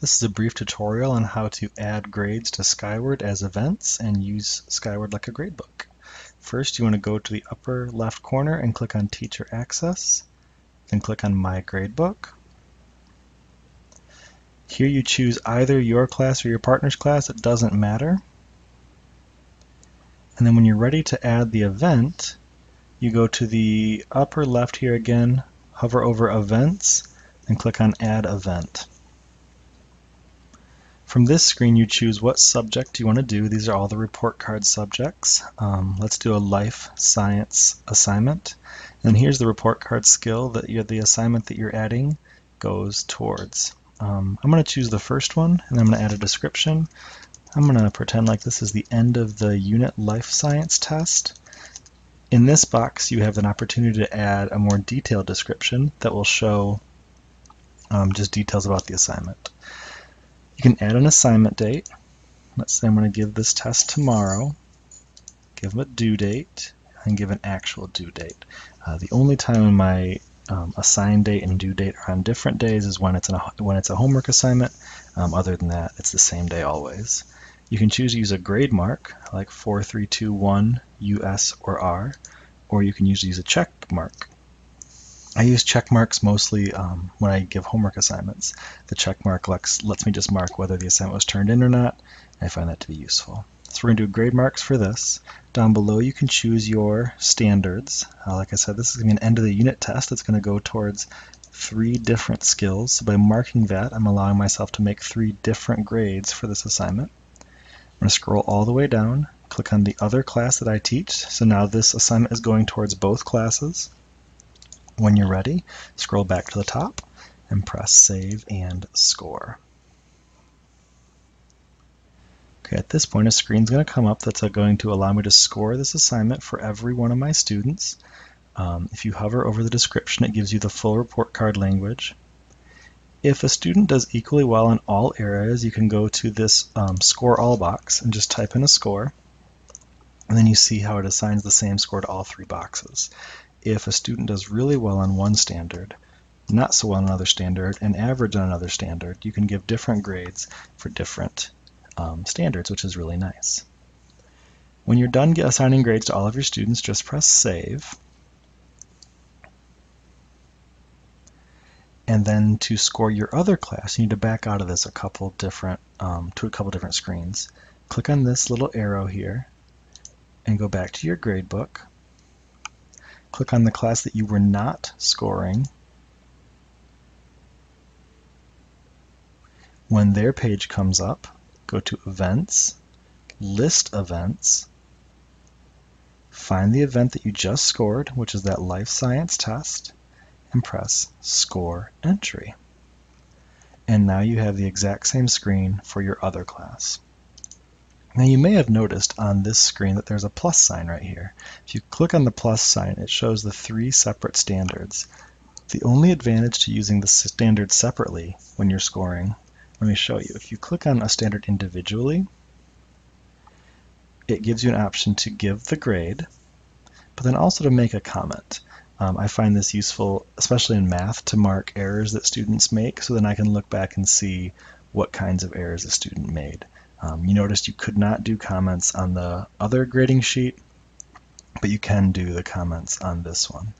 This is a brief tutorial on how to add grades to Skyward as events and use Skyward like a gradebook. First, you want to go to the upper left corner and click on Teacher Access, then click on My Gradebook. Here you choose either your class or your partner's class, it doesn't matter. And then when you're ready to add the event, you go to the upper left here again, hover over Events, and click on Add Event. From this screen, you choose what subject you want to do. These are all the report card subjects. Let's do a life science assignment. And here's the report card skill that the assignment that you're adding goes towards. I'm going to choose the first one, and I'm going to add a description. I'm going to pretend like this is the end of the unit life science test. In this box, you have an opportunity to add a more detailed description that will show just details about the assignment. You can add an assignment date. Let's say I'm going to give this test tomorrow. Give them a due date and give an actual due date. The only time when my assigned date and due date are on different days is when it's a homework assignment. Other than that, it's the same day always. You can choose to use a grade mark like 4, 3, 2, 1, US, or R, or you can use a check mark. I use check marks mostly when I give homework assignments. The check mark lets me just mark whether the assignment was turned in or not. I find that to be useful. So we're going to do grade marks for this. Down below you can choose your standards. Like I said, this is going to be an end of the unit test. It's going to go towards 3 different skills. So by marking that, I'm allowing myself to make 3 different grades for this assignment. I'm going to scroll all the way down, click on the other class that I teach. So now this assignment is going towards both classes. When you're ready, scroll back to the top and press Save and Score. Okay, at this point a screen's going to come up that's going to allow me to score this assignment for every one of my students. If you hover over the description, it gives you the full report card language. If a student does equally well in all areas, you can go to this Score All box and just type in a score, and then you see how it assigns the same score to all 3 boxes. If a student does really well on one standard, not so well on another standard, and average on another standard, you can give different grades for different standards, which is really nice. When you're done assigning grades to all of your students, just press Save. And then to score your other class, you need to back out of this to a couple different screens. Click on this little arrow here and go back to your gradebook. Click on the class that you were not scoring. When their page comes up, go to Events, List Events, find the event that you just scored, which is that life science test, and press Score Entry. And now you have the exact same screen for your other class. Now you may have noticed on this screen that there's a plus sign right here. If you click on the plus sign, it shows the 3 separate standards. The only advantage to using the standards separately when you're scoring, let me show you. If you click on a standard individually, it gives you an option to give the grade, but then also to make a comment. I find this useful, especially in math, to mark errors that students make, so then I can look back and see what kinds of errors a student made. You noticed you could not do comments on the other grading sheet, but you can do the comments on this one.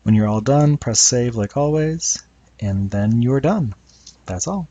When you're all done, press Save like always, and then you're done. That's all.